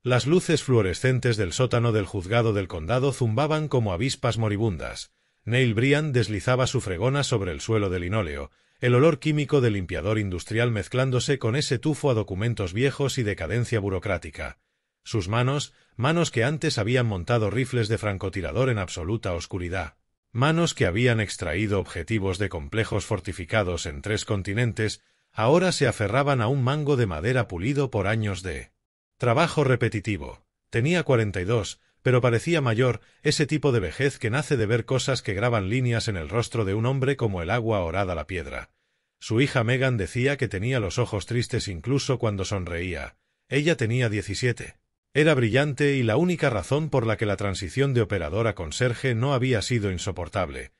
Las luces fluorescentes del sótano del juzgado del condado zumbaban como avispas moribundas. Neil Bryant deslizaba su fregona sobre el suelo de linóleo, el olor químico del limpiador industrial mezclándose con ese tufo a documentos viejos y decadencia burocrática. Sus manos que antes habían montado rifles de francotirador en absoluta oscuridad. Manos que habían extraído objetivos de complejos fortificados en 3 continentes, ahora se aferraban a un mango de madera pulido por años de trabajo repetitivo. Tenía 42, pero parecía mayor, ese tipo de vejez que nace de ver cosas que graban líneas en el rostro de un hombre como el agua orada la piedra. Su hija Megan decía que tenía los ojos tristes incluso cuando sonreía. Ella tenía 17. Era brillante y la única razón por la que la transición de operador a conserje no había sido insoportable.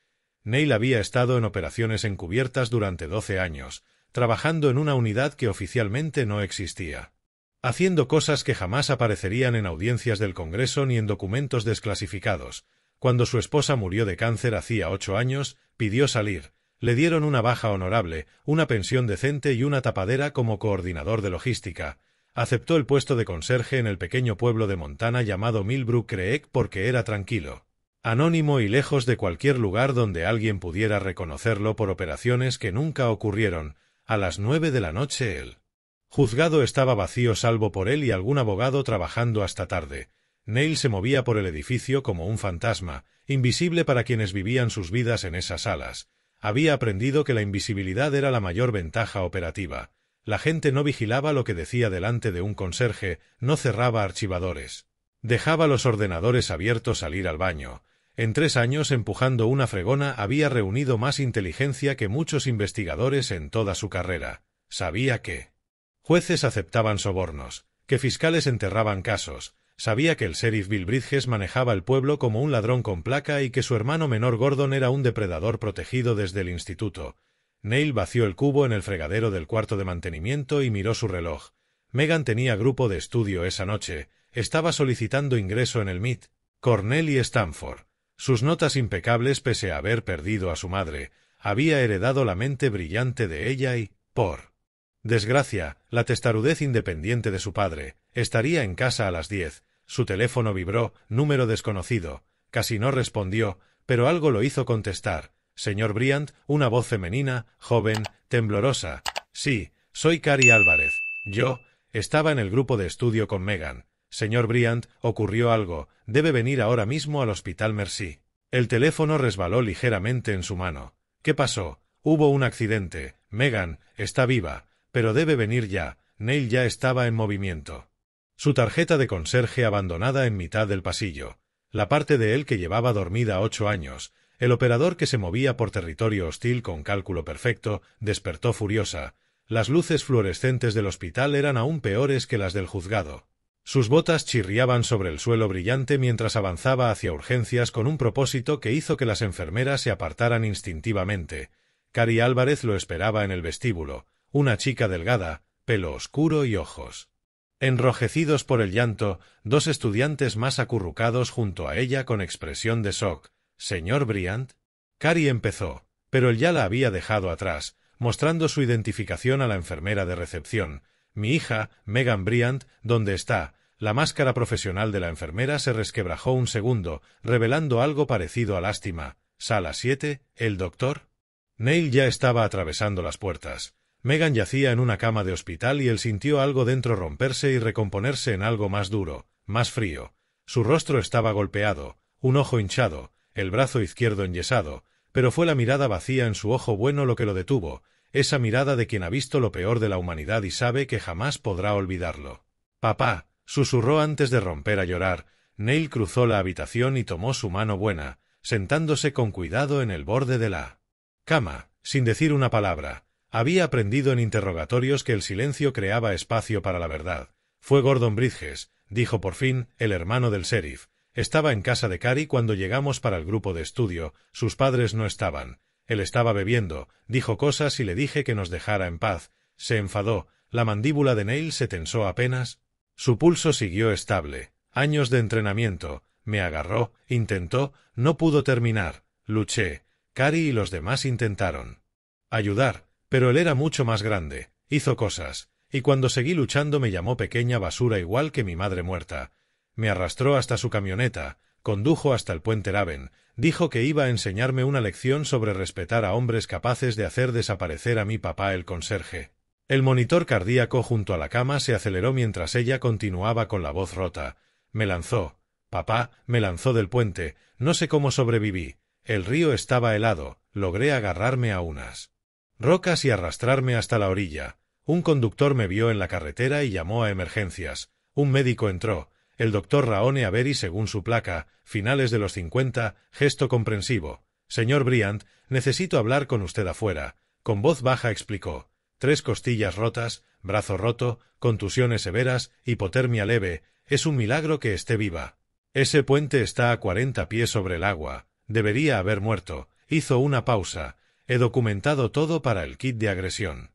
Neil había estado en operaciones encubiertas durante 12 años, trabajando en una unidad que oficialmente no existía, haciendo cosas que jamás aparecerían en audiencias del Congreso ni en documentos desclasificados. Cuando su esposa murió de cáncer hacía 8 años, pidió salir. Le dieron una baja honorable, una pensión decente y una tapadera como coordinador de logística. Aceptó el puesto de conserje en el pequeño pueblo de Montana llamado Millbrook Creek porque era tranquilo, anónimo y lejos de cualquier lugar donde alguien pudiera reconocerlo por operaciones que nunca ocurrieron. A las 9 de la noche el juzgado estaba vacío salvo por él y algún abogado trabajando hasta tarde. Neil se movía por el edificio como un fantasma, invisible para quienes vivían sus vidas en esas salas. Había aprendido que la invisibilidad era la mayor ventaja operativa. La gente no vigilaba lo que decía delante de un conserje, no cerraba archivadores. Dejaba los ordenadores abiertos al ir al baño. En 3 años empujando una fregona había reunido más inteligencia que muchos investigadores en toda su carrera. Sabía que jueces aceptaban sobornos, que fiscales enterraban casos. Sabía que el sheriff Bill Bridges manejaba el pueblo como un ladrón con placa y que su hermano menor Gordon era un depredador protegido desde el instituto. Neil vació el cubo en el fregadero del cuarto de mantenimiento y miró su reloj. Megan tenía grupo de estudio esa noche. Estaba solicitando ingreso en el MIT, Cornell y Stanford. Sus notas impecables pese a haber perdido a su madre. Había heredado la mente brillante de ella y, por desgracia, la testarudez independiente de su padre. Estaría en casa a las 10. Su teléfono vibró, número desconocido. Casi no respondió, pero algo lo hizo contestar. Señor Bryant, una voz femenina, joven, temblorosa. Sí, soy Cary Álvarez. Yo estaba en el grupo de estudio con Megan. Señor Bryant, ocurrió algo. Debe venir ahora mismo al Hospital Mercy. El teléfono resbaló ligeramente en su mano. ¿Qué pasó? Hubo un accidente. Megan está viva, pero debe venir ya. Neil ya estaba en movimiento. Su tarjeta de conserje abandonada en mitad del pasillo. La parte de él que llevaba dormida 8 años. El operador que se movía por territorio hostil con cálculo perfecto, despertó furiosa. Las luces fluorescentes del hospital eran aún peores que las del juzgado. Sus botas chirriaban sobre el suelo brillante mientras avanzaba hacia urgencias con un propósito que hizo que las enfermeras se apartaran instintivamente. Cary Álvarez lo esperaba en el vestíbulo, una chica delgada, pelo oscuro y ojos enrojecidos por el llanto, 2 estudiantes más acurrucados junto a ella con expresión de shock. «¿Señor Bryant?» Cary empezó, pero él ya la había dejado atrás, mostrando su identificación a la enfermera de recepción. «Mi hija, Megan Bryant, ¿dónde está?» La máscara profesional de la enfermera se resquebrajó un segundo, revelando algo parecido a lástima. «¿Sala 7? ¿El doctor?» Neil ya estaba atravesando las puertas. Megan yacía en una cama de hospital y él sintió algo dentro romperse y recomponerse en algo más duro, más frío. Su rostro estaba golpeado, un ojo hinchado, el brazo izquierdo enyesado, pero fue la mirada vacía en su ojo bueno lo que lo detuvo, esa mirada de quien ha visto lo peor de la humanidad y sabe que jamás podrá olvidarlo. «Papá», susurró antes de romper a llorar. Neil cruzó la habitación y tomó su mano buena, sentándose con cuidado en el borde de la cama, sin decir una palabra. Había aprendido en interrogatorios que el silencio creaba espacio para la verdad. «Fue Gordon Bridges», dijo por fin, el hermano del sheriff. «Estaba en casa de Cary cuando llegamos para el grupo de estudio. Sus padres no estaban. Él estaba bebiendo, dijo cosas y le dije que nos dejara en paz. Se enfadó». La mandíbula de Neil se tensó apenas. Su pulso siguió estable. Años de entrenamiento. Me agarró, intentó, no pudo terminar. Luché. Cary y los demás intentaron ayudar, pero él era mucho más grande. Hizo cosas. y cuando seguí luchando me llamó pequeña basura igual que mi madre muerta. Me arrastró hasta su camioneta, condujo hasta el puente Raven, dijo que iba a enseñarme una lección sobre respetar a hombres capaces de hacer desaparecer a mi papá el conserje. El monitor cardíaco junto a la cama se aceleró mientras ella continuaba con la voz rota. Me lanzó. Papá me lanzó del puente, no sé cómo sobreviví. El río estaba helado, logré agarrarme a unas rocas y arrastrarme hasta la orilla. Un conductor me vio en la carretera y llamó a emergencias. Un médico entró, el doctor Raone Avery según su placa, finales de los 50, gesto comprensivo. Señor Bryant, necesito hablar con usted afuera. Con voz baja explicó. 3 costillas rotas, brazo roto, contusiones severas, hipotermia leve, es un milagro que esté viva. Ese puente está a 40 pies sobre el agua, debería haber muerto. Hizo una pausa. He documentado todo para el kit de agresión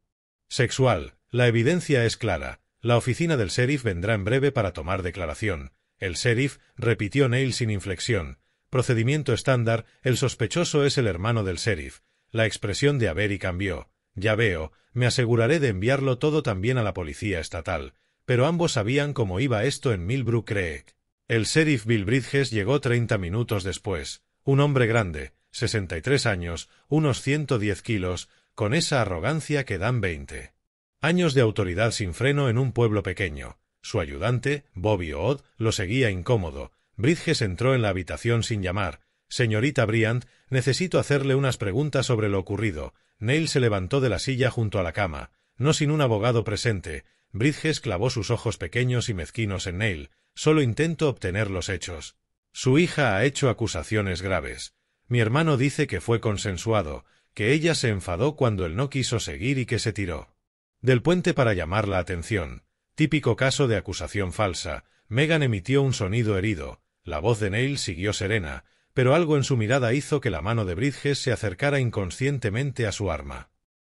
sexual. La evidencia es clara. La oficina del sheriff vendrá en breve para tomar declaración. El sheriff, repitió Neil sin inflexión. Procedimiento estándar, el sospechoso es el hermano del sheriff. La expresión de Avery cambió. Ya veo, me aseguraré de enviarlo todo también a la policía estatal. Pero ambos sabían cómo iba esto en Millbrook Creek. El sheriff Bill Bridges llegó 30 minutos después. Un hombre grande, 63 años, unos 110 kilos, con esa arrogancia que dan 20 años de autoridad sin freno en un pueblo pequeño. Su ayudante, Bobby Odd, lo seguía incómodo. Bridges entró en la habitación sin llamar. Señorita Bryant, necesito hacerle unas preguntas sobre lo ocurrido. Neil se levantó de la silla junto a la cama. No sin un abogado presente. Bridges clavó sus ojos pequeños y mezquinos en Neil. Solo intento obtener los hechos. Su hija ha hecho acusaciones graves. Mi hermano dice que fue consensuado, que ella se enfadó cuando él no quiso seguir y que se tiró del puente para llamar la atención. Típico caso de acusación falsa. Megan emitió un sonido herido. La voz de Neil siguió serena, pero algo en su mirada hizo que la mano de Bridges se acercara inconscientemente a su arma.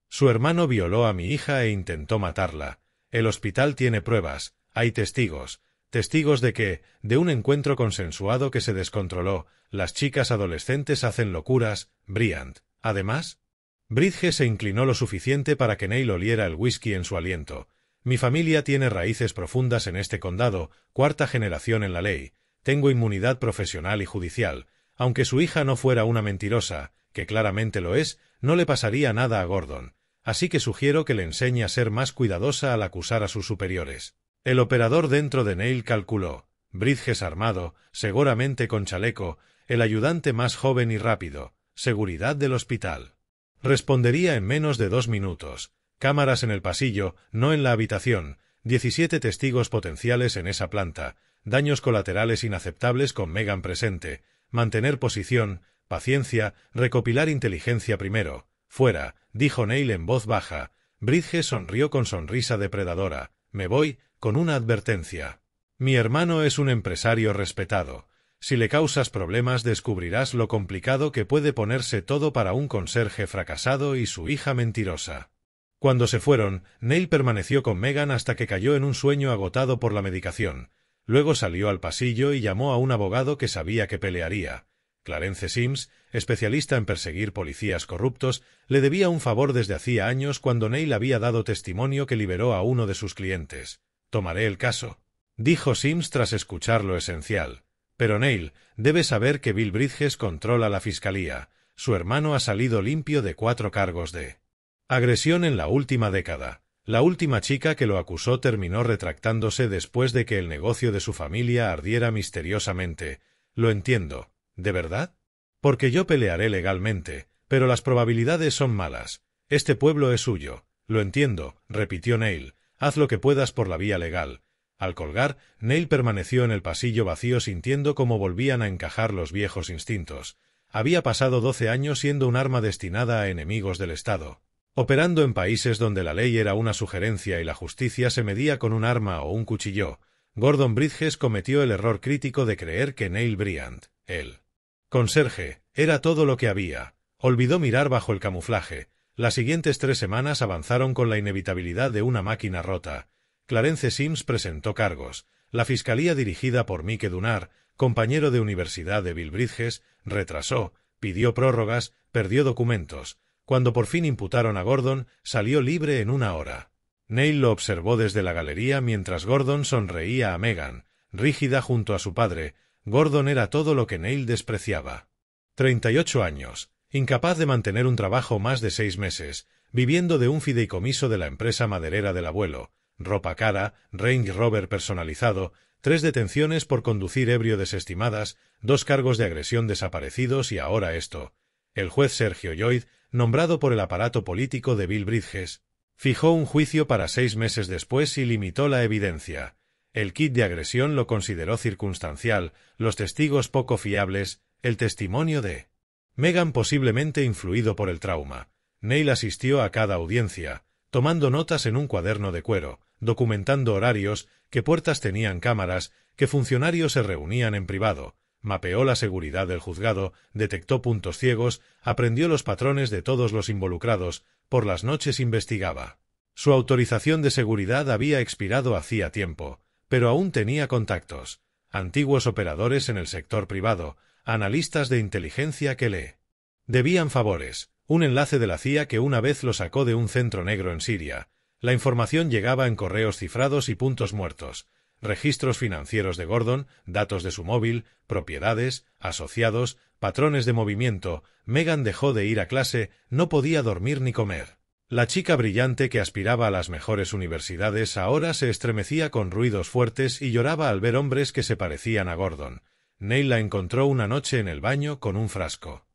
Su hermano violó a mi hija e intentó matarla. El hospital tiene pruebas, hay testigos. Testigos de un encuentro consensuado que se descontroló. Las chicas adolescentes hacen locuras, Bryant. Además, Bridges se inclinó lo suficiente para que Neil oliera el whisky en su aliento. Mi familia tiene raíces profundas en este condado, 4ª generación en la ley. Tengo inmunidad profesional y judicial. Aunque su hija no fuera una mentirosa, que claramente lo es, no le pasaría nada a Gordon. Así que sugiero que le enseñe a ser más cuidadosa al acusar a sus superiores. El operador dentro de Neil calculó. Bridges armado, seguramente con chaleco, el ayudante más joven y rápido. Seguridad del hospital. Respondería en menos de 2 minutos. Cámaras en el pasillo, no en la habitación. 17 testigos potenciales en esa planta. Daños colaterales inaceptables con Megan presente. Mantener posición, paciencia, recopilar inteligencia primero. Fuera, dijo Neil en voz baja. Bridges sonrió con sonrisa depredadora. Me voy, con una advertencia. Mi hermano es un empresario respetado. Si le causas problemas descubrirás lo complicado que puede ponerse todo para un conserje fracasado y su hija mentirosa. Cuando se fueron, Neil permaneció con Megan hasta que cayó en un sueño agotado por la medicación. Luego salió al pasillo y llamó a un abogado que sabía que pelearía. Clarence Sims, especialista en perseguir policías corruptos, le debía un favor desde hacía años cuando Neil había dado testimonio que liberó a uno de sus clientes. Tomaré el caso, dijo Sims tras escuchar lo esencial. Pero Neil, debe saber que Bill Bridges controla la fiscalía. Su hermano ha salido limpio de 4 cargos de agresión en la última década. La última chica que lo acusó terminó retractándose después de que el negocio de su familia ardiera misteriosamente. Lo entiendo. ¿De verdad? Porque yo pelearé legalmente, pero las probabilidades son malas. Este pueblo es suyo. Lo entiendo, repitió Neil. Haz lo que puedas por la vía legal. Al colgar, Neil permaneció en el pasillo vacío sintiendo cómo volvían a encajar los viejos instintos. Había pasado 12 años siendo un arma destinada a enemigos del Estado, operando en países donde la ley era una sugerencia y la justicia se medía con un arma o un cuchillo. Gordon Bridges cometió el error crítico de creer que Neil Bryant, el conserje, era todo lo que había. Olvidó mirar bajo el camuflaje. Las siguientes 3 semanas avanzaron con la inevitabilidad de una máquina rota. Clarence Sims presentó cargos. La fiscalía dirigida por Mike Dunar, compañero de universidad de Bill Bridges, retrasó, pidió prórrogas, perdió documentos. Cuando por fin imputaron a Gordon, salió libre en 1 hora. Neil lo observó desde la galería mientras Gordon sonreía a Megan, rígida junto a su padre. Gordon era todo lo que Neil despreciaba. 38 años, incapaz de mantener un trabajo más de 6 meses, viviendo de un fideicomiso de la empresa maderera del abuelo, ropa cara, Range Rover personalizado, 3 detenciones por conducir ebrio desestimadas, 2 cargos de agresión desaparecidos y ahora esto. El juez Sergio Lloyd, nombrado por el aparato político de Bill Bridges, fijó un juicio para 6 meses después y limitó la evidencia. El kit de agresión lo consideró circunstancial, los testigos poco fiables, el testimonio de Megan posiblemente influido por el trauma. Neil asistió a cada audiencia, tomando notas en un cuaderno de cuero, documentando horarios, qué puertas tenían cámaras, qué funcionarios se reunían en privado, mapeó la seguridad del juzgado, detectó puntos ciegos, aprendió los patrones de todos los involucrados, por las noches investigaba. Su autorización de seguridad había expirado hacía tiempo, pero aún tenía contactos, antiguos operadores en el sector privado, analistas de inteligencia que le debían favores, un enlace de la CIA que una vez lo sacó de un centro negro en Siria. La información llegaba en correos cifrados y puntos muertos, registros financieros de Gordon, datos de su móvil, propiedades, asociados, patrones de movimiento. Megan dejó de ir a clase, no podía dormir ni comer. La chica brillante que aspiraba a las mejores universidades ahora se estremecía con ruidos fuertes y lloraba al ver hombres que se parecían a Gordon. Neil la encontró una noche en el baño con un frasco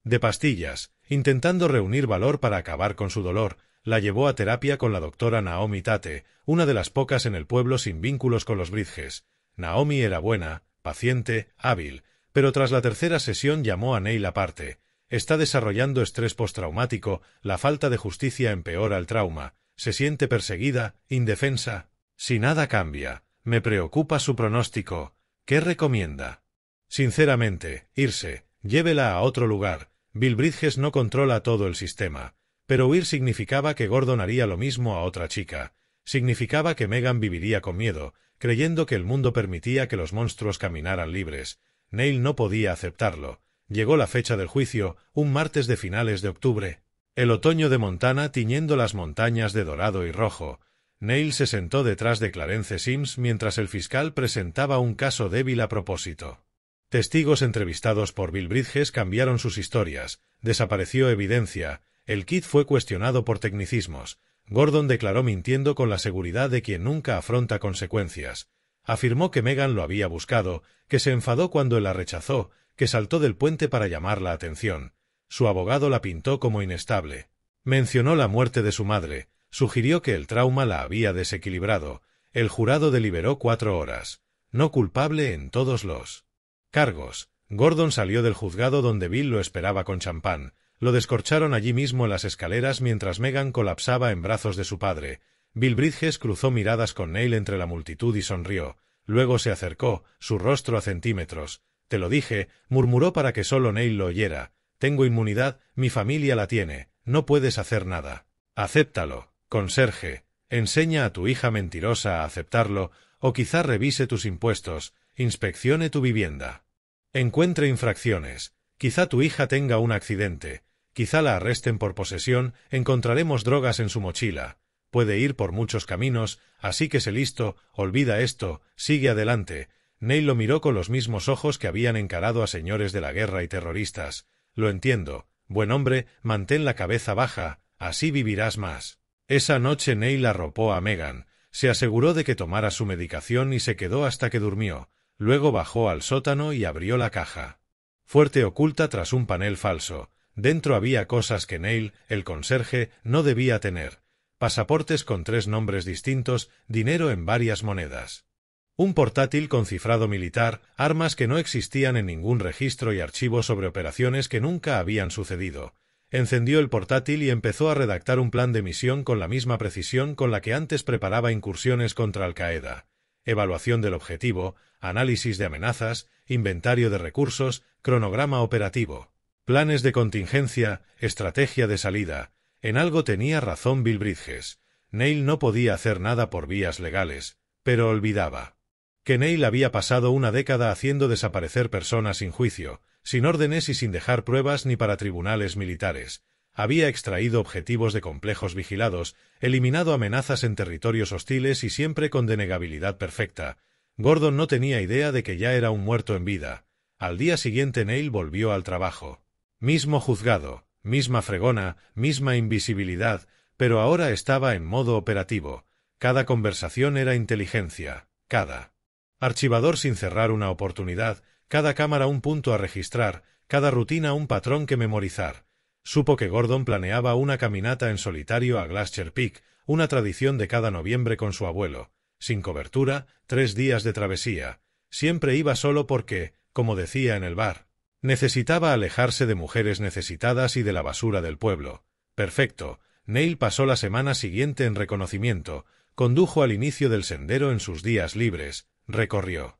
de pastillas, intentando reunir valor para acabar con su dolor. La llevó a terapia con la doctora Naomi Tate, una de las pocas en el pueblo sin vínculos con los Bridges. Naomi era buena, paciente, hábil, pero tras la tercera sesión llamó a Neil aparte. Está desarrollando estrés postraumático, la falta de justicia empeora el trauma, se siente perseguida, indefensa. Si nada cambia, me preocupa su pronóstico. ¿Qué recomienda? Sinceramente, irse, llévela a otro lugar. Bill Bridges no controla todo el sistema. Pero huir significaba que Gordon haría lo mismo a otra chica. Significaba que Megan viviría con miedo, creyendo que el mundo permitía que los monstruos caminaran libres. Neil no podía aceptarlo. Llegó la fecha del juicio, un martes de finales de octubre. El otoño de Montana tiñendo las montañas de dorado y rojo. Neil se sentó detrás de Clarence Sims mientras el fiscal presentaba un caso débil a propósito. Testigos entrevistados por Bill Bridges cambiaron sus historias. Desapareció evidencia. El kit fue cuestionado por tecnicismos. Gordon declaró mintiendo con la seguridad de quien nunca afronta consecuencias. Afirmó que Megan lo había buscado, que se enfadó cuando él la rechazó, que saltó del puente para llamar la atención. Su abogado la pintó como inestable. Mencionó la muerte de su madre. Sugirió que el trauma la había desequilibrado. El jurado deliberó 4 horas. No culpable en todos los cargos. Gordon salió del juzgado donde Bill lo esperaba con champán. Lo descorcharon allí mismo en las escaleras mientras Megan colapsaba en brazos de su padre. Bill Bridges cruzó miradas con Neil entre la multitud y sonrió. Luego se acercó, su rostro a centímetros. «Te lo dije», murmuró para que solo Neil lo oyera. «Tengo inmunidad, mi familia la tiene. No puedes hacer nada. Acéptalo, conserje. Enseña a tu hija mentirosa a aceptarlo, o quizá revise tus impuestos, inspeccione tu vivienda. Encuentre infracciones. Quizá tu hija tenga un accidente. Quizá la arresten por posesión, encontraremos drogas en su mochila. Puede ir por muchos caminos, así que sé listo, olvida esto, sigue adelante». Neil lo miró con los mismos ojos que habían encarado a señores de la guerra y terroristas. «Lo entiendo. Buen hombre, mantén la cabeza baja, así vivirás más». Esa noche Neil arropó a Megan, se aseguró de que tomara su medicación y se quedó hasta que durmió. Luego bajó al sótano y abrió la caja fuerte oculta tras un panel falso. Dentro había cosas que Neil, el conserje, no debía tener. Pasaportes con 3 nombres distintos, dinero en varias monedas. Un portátil con cifrado militar, armas que no existían en ningún registro y archivo sobre operaciones que nunca habían sucedido. Encendió el portátil y empezó a redactar un plan de misión con la misma precisión con la que antes preparaba incursiones contra Al-Qaeda. Evaluación del objetivo, análisis de amenazas, inventario de recursos, cronograma operativo, planes de contingencia, estrategia de salida. En algo tenía razón Bill Bridges. Neil no podía hacer nada por vías legales, pero olvidaba que Neil había pasado una década haciendo desaparecer personas sin juicio, sin órdenes y sin dejar pruebas ni para tribunales militares. Había extraído objetivos de complejos vigilados, eliminado amenazas en territorios hostiles y siempre con denegabilidad perfecta. Gordon no tenía idea de que ya era un muerto en vida. Al día siguiente Neil volvió al trabajo. Mismo juzgado, misma fregona, misma invisibilidad, pero ahora estaba en modo operativo. Cada conversación era inteligencia, cada archivador sin cerrar una oportunidad, cada cámara un punto a registrar, cada rutina un patrón que memorizar. Supo que Gordon planeaba una caminata en solitario a Glacier Peak, una tradición de cada noviembre con su abuelo. Sin cobertura, 3 días de travesía. Siempre iba solo porque, como decía en el bar, necesitaba alejarse de mujeres necesitadas y de la basura del pueblo. Perfecto. Neil pasó la semana siguiente en reconocimiento, condujo al inicio del sendero en sus días libres, recorrió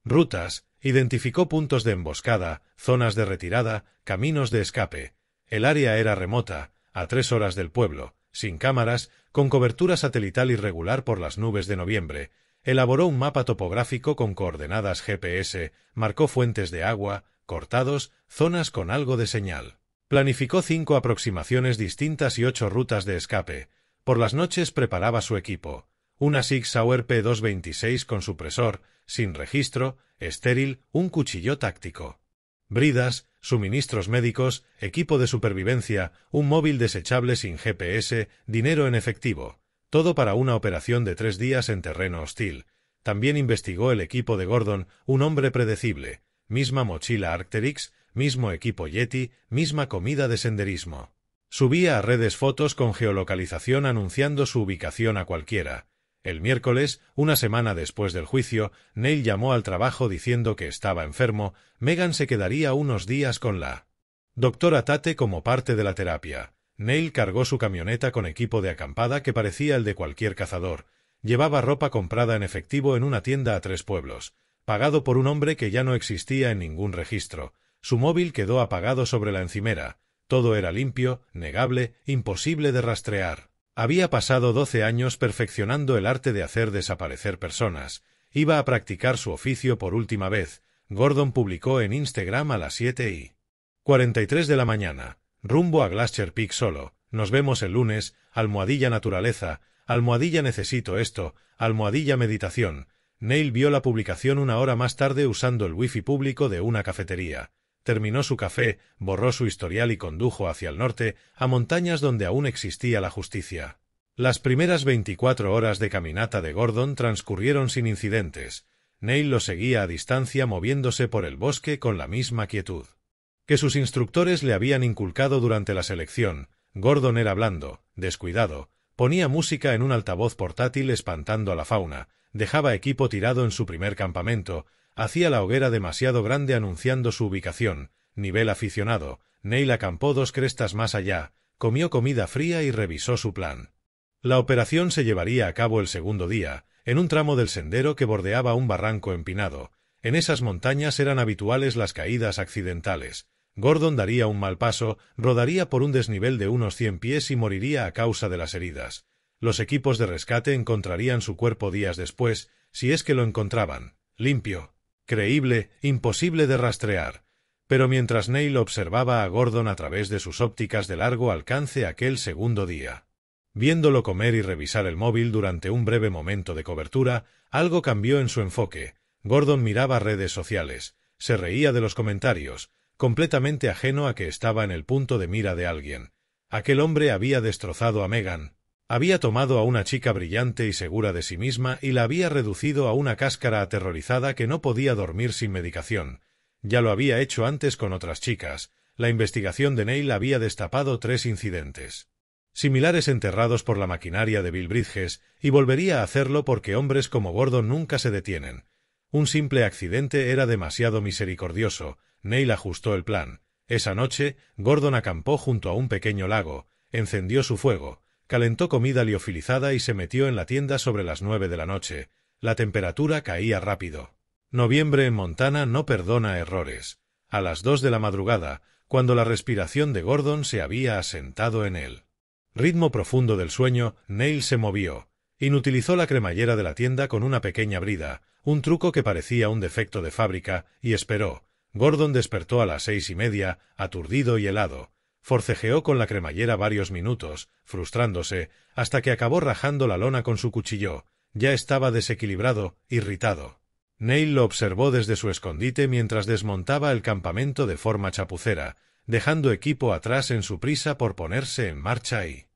rutas, identificó puntos de emboscada, zonas de retirada, caminos de escape. El área era remota, a 3 horas del pueblo, sin cámaras, con cobertura satelital irregular por las nubes de noviembre. Elaboró un mapa topográfico con coordenadas GPS, marcó fuentes de agua, cortados, zonas con algo de señal. Planificó 5 aproximaciones distintas y 8 rutas de escape. Por las noches preparaba su equipo. Una Sig Sauer P226 con supresor, sin registro, estéril, un cuchillo táctico. Bridas, suministros médicos, equipo de supervivencia, un móvil desechable sin GPS, dinero en efectivo. Todo para una operación de 3 días en terreno hostil. También investigó el equipo de Gordon, un hombre predecible. Misma mochila Arc'teryx, mismo equipo Yeti, misma comida de senderismo. Subía a redes fotos con geolocalización anunciando su ubicación a cualquiera. El miércoles, una semana después del juicio, Neil llamó al trabajo diciendo que estaba enfermo. Megan se quedaría unos días con la doctora Tate como parte de la terapia. Neil cargó su camioneta con equipo de acampada que parecía el de cualquier cazador. Llevaba ropa comprada en efectivo en una tienda a 3 pueblos, pagado por un hombre que ya no existía en ningún registro. Su móvil quedó apagado sobre la encimera. Todo era limpio, negable, imposible de rastrear. Había pasado 12 años perfeccionando el arte de hacer desaparecer personas. Iba a practicar su oficio por última vez. Gordon publicó en Instagram a las 7:43 de la mañana. Rumbo a Glacier Peak solo. Nos vemos el lunes. Almohadilla naturaleza. Almohadilla necesito esto. Almohadilla meditación. Neil vio la publicación 1 hora más tarde usando el wifi público de una cafetería. Terminó su café, borró su historial y condujo hacia el norte, a montañas donde aún existía la justicia. Las primeras 24 horas de caminata de Gordon transcurrieron sin incidentes. Neil lo seguía a distancia moviéndose por el bosque con la misma quietud que sus instructores le habían inculcado durante la selección. Gordon era blando, descuidado, ponía música en un altavoz portátil espantando a la fauna, dejaba equipo tirado en su primer campamento, hacía la hoguera demasiado grande anunciando su ubicación. Nivel aficionado. Neil acampó 2 crestas más allá, comió comida fría y revisó su plan. La operación se llevaría a cabo el segundo día, en un tramo del sendero que bordeaba un barranco empinado. En esas montañas eran habituales las caídas accidentales. Gordon daría un mal paso, rodaría por un desnivel de unos 100 pies y moriría a causa de las heridas. Los equipos de rescate encontrarían su cuerpo días después, si es que lo encontraban. Limpio, creíble, imposible de rastrear. Pero mientras Neil observaba a Gordon a través de sus ópticas de largo alcance aquel segundo día, viéndolo comer y revisar el móvil durante un breve momento de cobertura, algo cambió en su enfoque. Gordon miraba redes sociales, se reía de los comentarios, completamente ajeno a que estaba en el punto de mira de alguien. Aquel hombre había destrozado a Megan. Había tomado a una chica brillante y segura de sí misma y la había reducido a una cáscara aterrorizada que no podía dormir sin medicación. Ya lo había hecho antes con otras chicas. La investigación de Neil había destapado 3 incidentes similares enterrados por la maquinaria de Bill Bridges, y volvería a hacerlo porque hombres como Gordon nunca se detienen. Un simple accidente era demasiado misericordioso. Neil ajustó el plan. Esa noche, Gordon acampó junto a un pequeño lago, encendió su fuego, calentó comida liofilizada y se metió en la tienda sobre las 9 de la noche. La temperatura caía rápido. Noviembre en Montana no perdona errores. A las 2 de la madrugada, cuando la respiración de Gordon se había asentado en él. Ritmo profundo del sueño, Neil se movió. Inutilizó la cremallera de la tienda con una pequeña brida, un truco que parecía un defecto de fábrica, y esperó. Gordon despertó a las 6:30, aturdido y helado. Forcejeó con la cremallera varios minutos, frustrándose, hasta que acabó rajando la lona con su cuchillo. Ya estaba desequilibrado, irritado. Neil lo observó desde su escondite mientras desmontaba el campamento de forma chapucera, dejando equipo atrás en su prisa por ponerse en marcha y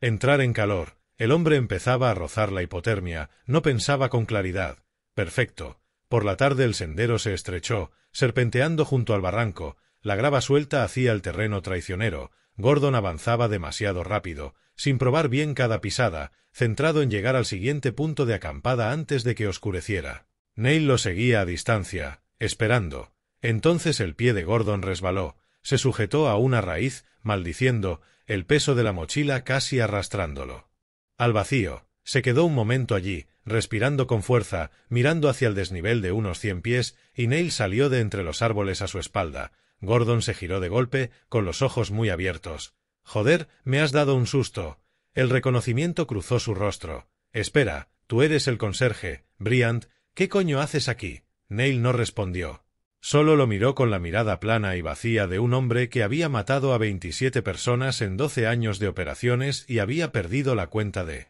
entrar en calor. El hombre empezaba a rozar la hipotermia, no pensaba con claridad. Perfecto. Por la tarde el sendero se estrechó, serpenteando junto al barranco. La grava suelta hacía el terreno traicionero. Gordon avanzaba demasiado rápido, sin probar bien cada pisada, centrado en llegar al siguiente punto de acampada antes de que oscureciera. Neil lo seguía a distancia, esperando. Entonces el pie de Gordon resbaló, se sujetó a una raíz, maldiciendo, el peso de la mochila casi arrastrándolo al vacío. Se quedó un momento allí, respirando con fuerza, mirando hacia el desnivel de unos 100 pies, y Neil salió de entre los árboles a su espalda. Gordon se giró de golpe, con los ojos muy abiertos. «Joder, me has dado un susto». El reconocimiento cruzó su rostro. «Espera, tú eres el conserje, Bryant. ¿Qué coño haces aquí?» Neil no respondió. Solo lo miró con la mirada plana y vacía de un hombre que había matado a 27 personas en 12 años de operaciones y había perdido la cuenta de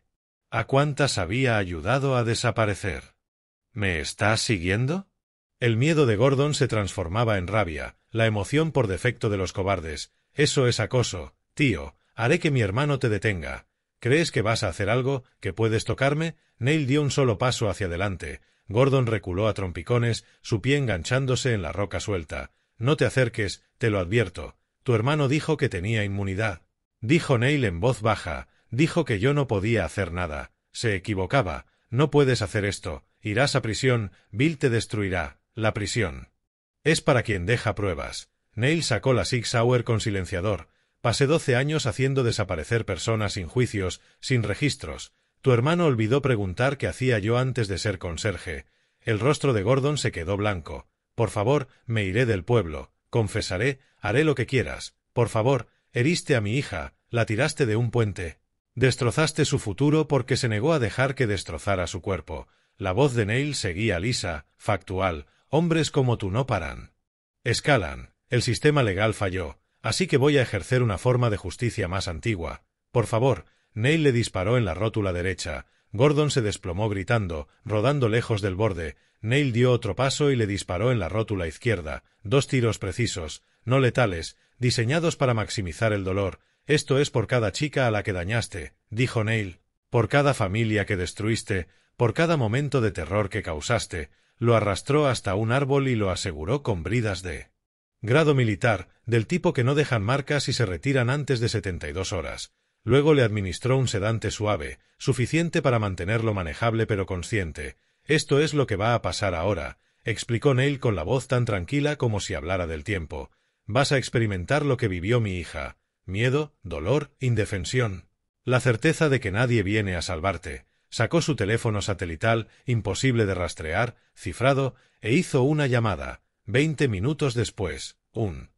¿a cuántas había ayudado a desaparecer? ¿Me estás siguiendo? El miedo de Gordon se transformaba en rabia, la emoción por defecto de los cobardes. «Eso es acoso, tío. Haré que mi hermano te detenga. ¿Crees que vas a hacer algo, que puedes tocarme?» Neil dio un solo paso hacia adelante. Gordon reculó a trompicones, su pie enganchándose en la roca suelta. «No te acerques, te lo advierto. Tu hermano dijo que tenía inmunidad». Dijo Neil en voz baja. «Dijo que yo no podía hacer nada. Se equivocaba. No puedes hacer esto. Irás a prisión. Bill te destruirá. La prisión es para quien deja pruebas». Neil sacó la Sig Sauer con silenciador. «Pasé 12 años haciendo desaparecer personas sin juicios, sin registros. Tu hermano olvidó preguntar qué hacía yo antes de ser conserje». El rostro de Gordon se quedó blanco. «Por favor, me iré del pueblo. Confesaré, haré lo que quieras. Por favor, heriste a mi hija, la tiraste de un puente. Destrozaste su futuro porque se negó a dejar que destrozara su cuerpo». La voz de Neil seguía lisa, factual. «Hombres como tú no paran. Escalan. El sistema legal falló. Así que voy a ejercer una forma de justicia más antigua. Por favor». Neil le disparó en la rótula derecha. Gordon se desplomó gritando, rodando lejos del borde. Neil dio otro paso y le disparó en la rótula izquierda. 2 tiros precisos, no letales, diseñados para maximizar el dolor. «Esto es por cada chica a la que dañaste», dijo Neil. «Por cada familia que destruiste, por cada momento de terror que causaste». Lo arrastró hasta un árbol y lo aseguró con bridas de grado militar, del tipo que no dejan marcas y se retiran antes de 72 horas. Luego le administró un sedante suave, suficiente para mantenerlo manejable pero consciente. «Esto es lo que va a pasar ahora», explicó Neil con la voz tan tranquila como si hablara del tiempo. «Vas a experimentar lo que vivió mi hija. Miedo, dolor, indefensión. La certeza de que nadie viene a salvarte». Sacó su teléfono satelital, imposible de rastrear, cifrado, e hizo una llamada. 20 minutos después, un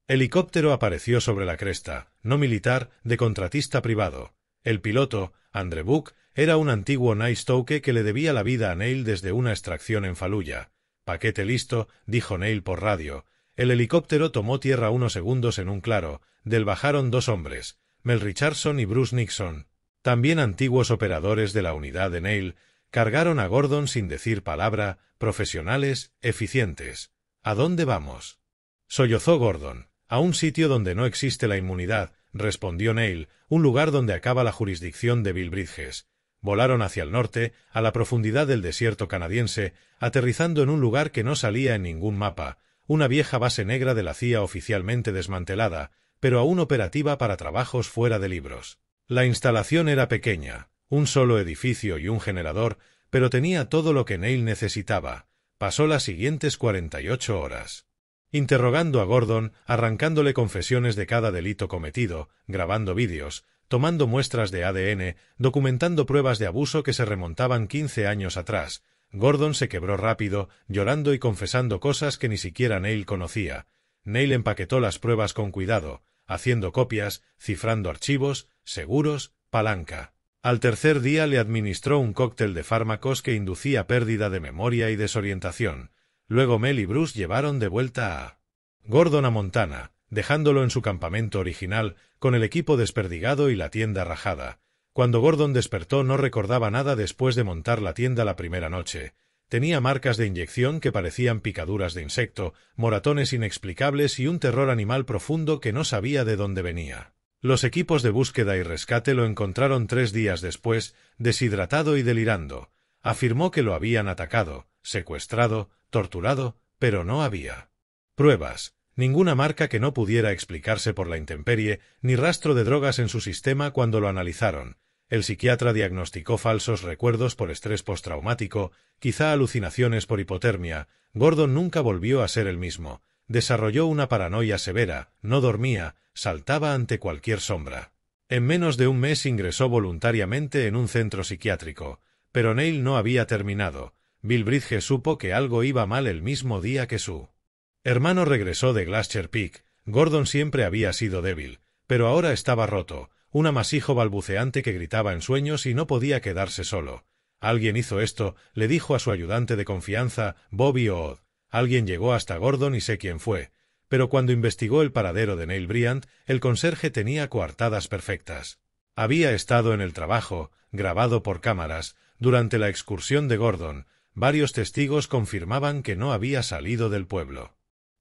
helicóptero apareció sobre la cresta, no militar, de contratista privado. El piloto, Andre Buck, era un antiguo Nightstoke que le debía la vida a Neil desde una extracción en Fallujah. «Paquete listo», dijo Neil por radio. El helicóptero tomó tierra unos segundos en un claro. Del bajaron 2 hombres, Mel Richardson y Bruce Nixon. También antiguos operadores de la unidad de Neil. Cargaron a Gordon sin decir palabra, profesionales, eficientes. «¿A dónde vamos?», sollozó Gordon. «A un sitio donde no existe la inmunidad», respondió Neil, «un lugar donde acaba la jurisdicción de Bill Bridges». Volaron hacia el norte, a la profundidad del desierto canadiense, aterrizando en un lugar que no salía en ningún mapa, una vieja base negra de la CIA oficialmente desmantelada, pero aún operativa para trabajos fuera de libros. La instalación era pequeña, un solo edificio y un generador, pero tenía todo lo que Neil necesitaba. Pasó las siguientes 48 horas interrogando a Gordon, arrancándole confesiones de cada delito cometido, grabando vídeos, tomando muestras de ADN, documentando pruebas de abuso que se remontaban 15 años atrás. Gordon se quebró rápido, llorando y confesando cosas que ni siquiera Neil conocía. Neil empaquetó las pruebas con cuidado, haciendo copias, cifrando archivos, seguros, palanca. Al tercer día le administró un cóctel de fármacos que inducía pérdida de memoria y desorientación. Luego Mel y Bruce llevaron de vuelta a Gordon a Montana. dejándolo en su campamento original, con el equipo desperdigado y la tienda rajada. Cuando Gordon despertó no recordaba nada después de montar la tienda la primera noche. Tenía marcas de inyección que parecían picaduras de insecto, moratones inexplicables y un terror animal profundo que no sabía de dónde venía. Los equipos de búsqueda y rescate lo encontraron 3 días después, deshidratado y delirando. Afirmó que lo habían atacado, secuestrado, torturado, pero no había pruebas, ninguna marca que no pudiera explicarse por la intemperie, ni rastro de drogas en su sistema cuando lo analizaron. El psiquiatra diagnosticó falsos recuerdos por estrés postraumático, quizá alucinaciones por hipotermia. Gordon nunca volvió a ser el mismo. Desarrolló una paranoia severa, no dormía, saltaba ante cualquier sombra. En menos de un mes ingresó voluntariamente en un centro psiquiátrico. Pero Neil no había terminado. Bill Bridges supo que algo iba mal el mismo día que su hermano regresó de Glacier Peak. Gordon siempre había sido débil, pero ahora estaba roto, un amasijo balbuceante que gritaba en sueños y no podía quedarse solo. Alguien hizo esto, le dijo a su ayudante de confianza, Bobby Odd. Alguien llegó hasta Gordon y sé quién fue. Pero cuando investigó el paradero de Neil Bryant, el conserje tenía coartadas perfectas. Había estado en el trabajo, grabado por cámaras, durante la excursión de Gordon. Varios testigos confirmaban que no había salido del pueblo.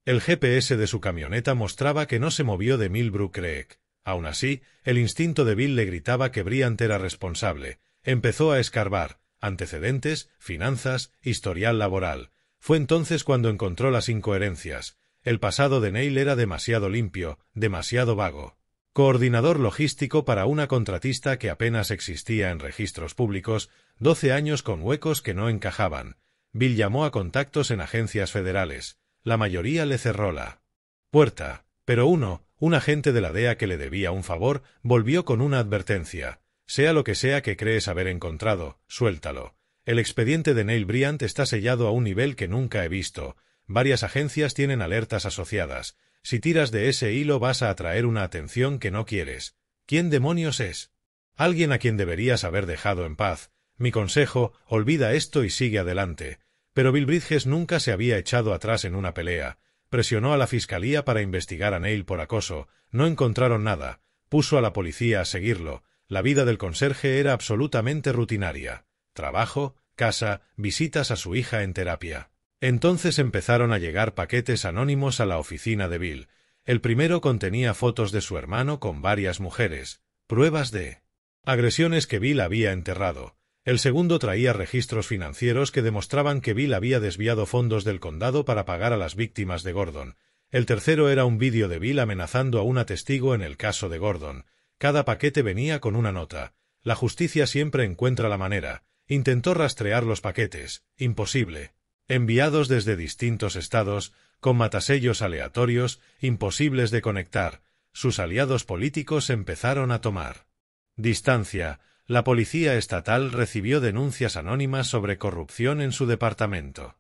El GPS de su camioneta mostraba que no se movió de Millbrook Creek. Aun así, el instinto de Bill le gritaba que Bryant era responsable. Empezó a escarbar. Antecedentes, finanzas, historial laboral. Fue entonces cuando encontró las incoherencias. El pasado de Neil era demasiado limpio, demasiado vago. Coordinador logístico para una contratista que apenas existía en registros públicos, 12 años con huecos que no encajaban. Bill llamó a contactos en agencias federales. La mayoría le cerró la puerta, pero un agente de la DEA que le debía un favor, volvió con una advertencia. Sea lo que sea que crees haber encontrado, suéltalo. El expediente de Neil Bryant está sellado a un nivel que nunca he visto. Varias agencias tienen alertas asociadas. Si tiras de ese hilo vas a atraer una atención que no quieres. ¿Quién demonios es? Alguien a quien deberías haber dejado en paz. Mi consejo, olvida esto y sigue adelante. Pero Bill Bridges nunca se había echado atrás en una pelea. Presionó a la fiscalía para investigar a Neil por acoso. No encontraron nada. Puso a la policía a seguirlo. La vida del conserje era absolutamente rutinaria. Trabajo, casa, visitas a su hija en terapia. Entonces empezaron a llegar paquetes anónimos a la oficina de Bill. El primero contenía fotos de su hermano con varias mujeres, pruebas de agresiones que Bill había enterrado. El segundo traía registros financieros que demostraban que Bill había desviado fondos del condado para pagar a las víctimas de Gordon. El tercero era un vídeo de Bill amenazando a una testigo en el caso de Gordon. Cada paquete venía con una nota. La justicia siempre encuentra la manera. Intentó rastrear los paquetes. Imposible. Enviados desde distintos estados, con matasellos aleatorios, imposibles de conectar. Sus aliados políticos empezaron a tomar distancia. La policía estatal recibió denuncias anónimas sobre corrupción en su departamento.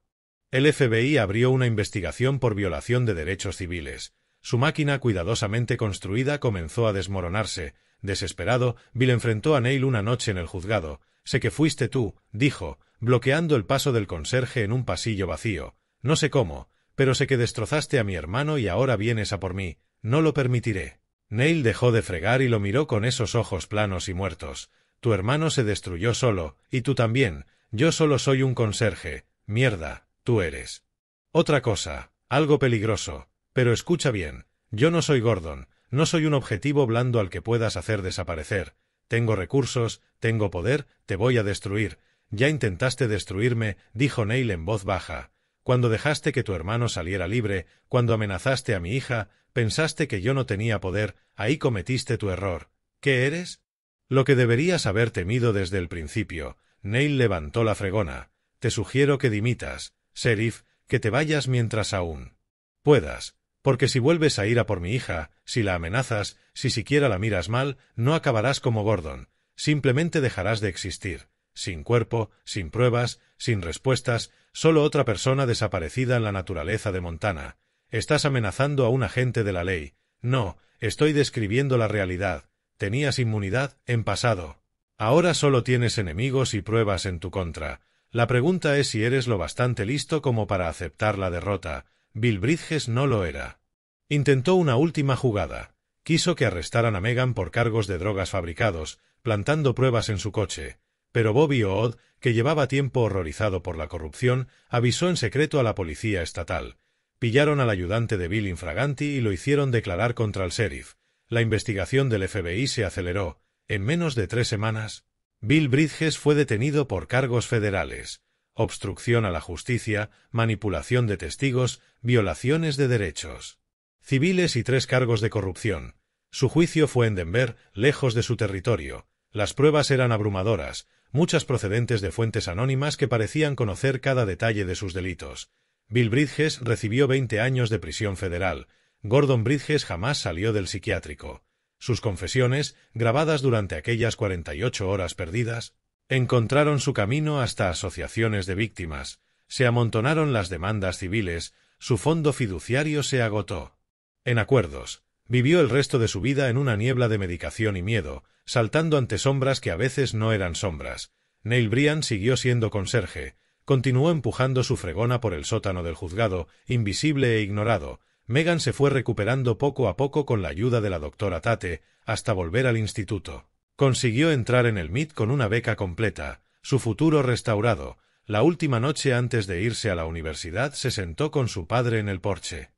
El FBI abrió una investigación por violación de derechos civiles. Su máquina cuidadosamente construida comenzó a desmoronarse. Desesperado, Bill enfrentó a Neil una noche en el juzgado. «Sé que fuiste tú», dijo, bloqueando el paso del conserje en un pasillo vacío. «No sé cómo, pero sé que destrozaste a mi hermano y ahora vienes a por mí. No lo permitiré». Neil dejó de fregar y lo miró con esos ojos planos y muertos. «Tu hermano se destruyó solo, y tú también. Yo solo soy un conserje. Mierda, tú eres otra cosa, algo peligroso. Pero escucha bien, yo no soy Gordon, no soy un objetivo blando al que puedas hacer desaparecer. Tengo recursos, tengo poder, te voy a destruir». «Ya intentaste destruirme», dijo Neil en voz baja. «Cuando dejaste que tu hermano saliera libre, cuando amenazaste a mi hija, pensaste que yo no tenía poder, ahí cometiste tu error. ¿Qué eres?» «Lo que deberías haber temido desde el principio». Neil levantó la fregona. «Te sugiero que dimitas, sheriff, que te vayas mientras aún puedas. Porque si vuelves a ir a por mi hija, si la amenazas, si siquiera la miras mal, no acabarás como Gordon. Simplemente dejarás de existir. Sin cuerpo, sin pruebas, sin respuestas, solo otra persona desaparecida en la naturaleza de Montana. Estás amenazando a un agente de la ley. No, estoy describiendo la realidad. Tenías inmunidad en pasado. Ahora solo tienes enemigos y pruebas en tu contra. La pregunta es si eres lo bastante listo como para aceptar la derrota. Bill Bridges no lo era. Intentó una última jugada. Quiso que arrestaran a Megan por cargos de drogas fabricados, plantando pruebas en su coche. Pero Bobby Ood, que llevaba tiempo horrorizado por la corrupción, avisó en secreto a la policía estatal. Pillaron al ayudante de Bill infraganti y lo hicieron declarar contra el sheriff. La investigación del FBI se aceleró. En menos de 3 semanas, Bill Bridges fue detenido por cargos federales: obstrucción a la justicia, manipulación de testigos, violaciones de derechos civiles y 3 cargos de corrupción. Su juicio fue en Denver, lejos de su territorio. Las pruebas eran abrumadoras, muchas procedentes de fuentes anónimas que parecían conocer cada detalle de sus delitos. Bill Bridges recibió 20 años de prisión federal. Gordon Bridges jamás salió del psiquiátrico. Sus confesiones, grabadas durante aquellas 48 horas perdidas, encontraron su camino hasta asociaciones de víctimas. Se amontonaron las demandas civiles, su fondo fiduciario se agotó. En acuerdos, vivió el resto de su vida en una niebla de medicación y miedo, saltando ante sombras que a veces no eran sombras. Neil Bryan siguió siendo conserje, continuó empujando su fregona por el sótano del juzgado, invisible e ignorado. Megan se fue recuperando poco a poco con la ayuda de la doctora Tate, hasta volver al instituto. Consiguió entrar en el MIT con una beca completa, su futuro restaurado. La última noche antes de irse a la universidad se sentó con su padre en el porche,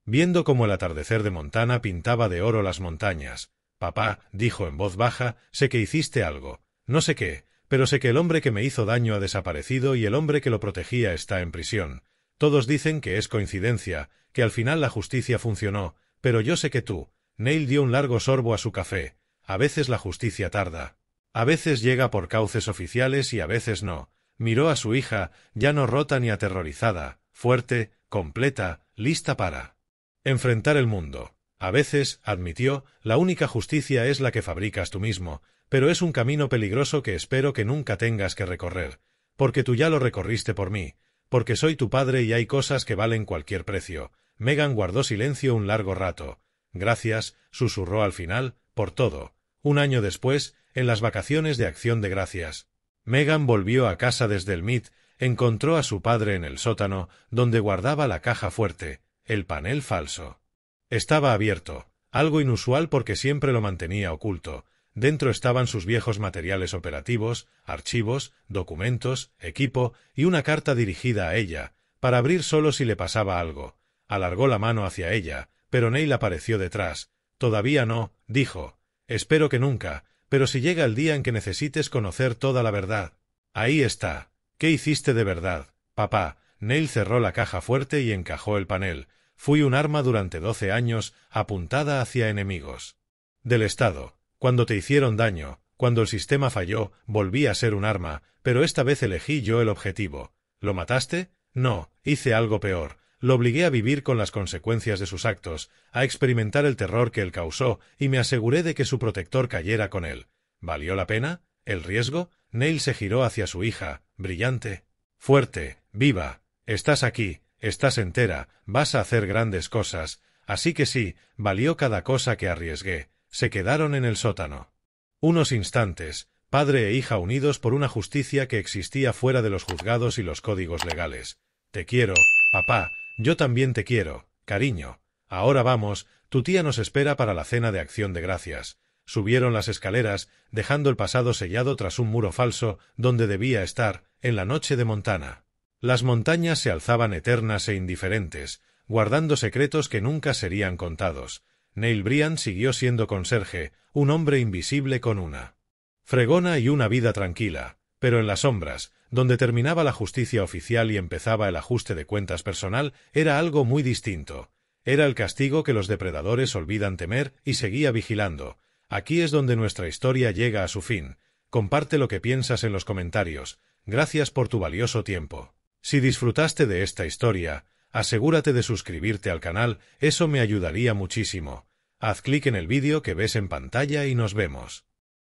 viendo cómo el atardecer de Montana pintaba de oro las montañas. «Papá», dijo en voz baja, «sé que hiciste algo. No sé qué, pero sé que el hombre que me hizo daño ha desaparecido y el hombre que lo protegía está en prisión. Todos dicen que es coincidencia, que al final la justicia funcionó, pero yo sé que tú». Neil dio un largo sorbo a su café. «A veces la justicia tarda. A veces llega por cauces oficiales y a veces no». Miró a su hija, ya no rota ni aterrorizada, fuerte, completa, lista para enfrentar el mundo. «A veces», admitió, «la única justicia es la que fabricas tú mismo, pero es un camino peligroso que espero que nunca tengas que recorrer, porque tú ya lo recorriste por mí, porque soy tu padre y hay cosas que valen cualquier precio». Megan guardó silencio un largo rato. «Gracias», susurró al final, «por todo». Un año después, en las vacaciones de Acción de Gracias, Megan volvió a casa desde el MIT, encontró a su padre en el sótano, donde guardaba la caja fuerte, el panel falso. Estaba abierto, algo inusual porque siempre lo mantenía oculto. Dentro estaban sus viejos materiales operativos, archivos, documentos, equipo y una carta dirigida a ella, para abrir solo si le pasaba algo. Alargó la mano hacia ella, pero Neil apareció detrás. «Todavía no», dijo. «Espero que nunca, pero si llega el día en que necesites conocer toda la verdad». «Ahí está. ¿Qué hiciste de verdad, papá?» Neil cerró la caja fuerte y encajó el panel. «Fui un arma durante 12 años, apuntada hacia enemigos del Estado. Cuando te hicieron daño, cuando el sistema falló, volví a ser un arma, pero esta vez elegí yo el objetivo». «¿Lo mataste?» «No, hice algo peor. Lo obligué a vivir con las consecuencias de sus actos, a experimentar el terror que él causó, y me aseguré de que su protector cayera con él. ¿Valió la pena? ¿El riesgo?» Neil se giró hacia su hija, brillante, fuerte, viva. «Estás aquí, estás entera, vas a hacer grandes cosas, así que sí, valió cada cosa que arriesgué». Se quedaron en el sótano. Unos instantes, padre e hija unidos por una justicia que existía fuera de los juzgados y los códigos legales. «Te quiero, papá, yo también te quiero, cariño. Ahora vamos, tu tía nos espera para la cena de Acción de Gracias». Subieron las escaleras, dejando el pasado sellado tras un muro falso donde debía estar, en la noche de Montana. Las montañas se alzaban eternas e indiferentes, guardando secretos que nunca serían contados. Neil Bryan siguió siendo conserje, un hombre invisible con una fregona y una vida tranquila, pero en las sombras, donde terminaba la justicia oficial y empezaba el ajuste de cuentas personal, era algo muy distinto. Era el castigo que los depredadores olvidan temer y seguía vigilando. Aquí es donde nuestra historia llega a su fin. Comparte lo que piensas en los comentarios. Gracias por tu valioso tiempo. Si disfrutaste de esta historia, asegúrate de suscribirte al canal, eso me ayudaría muchísimo. Haz clic en el vídeo que ves en pantalla y nos vemos.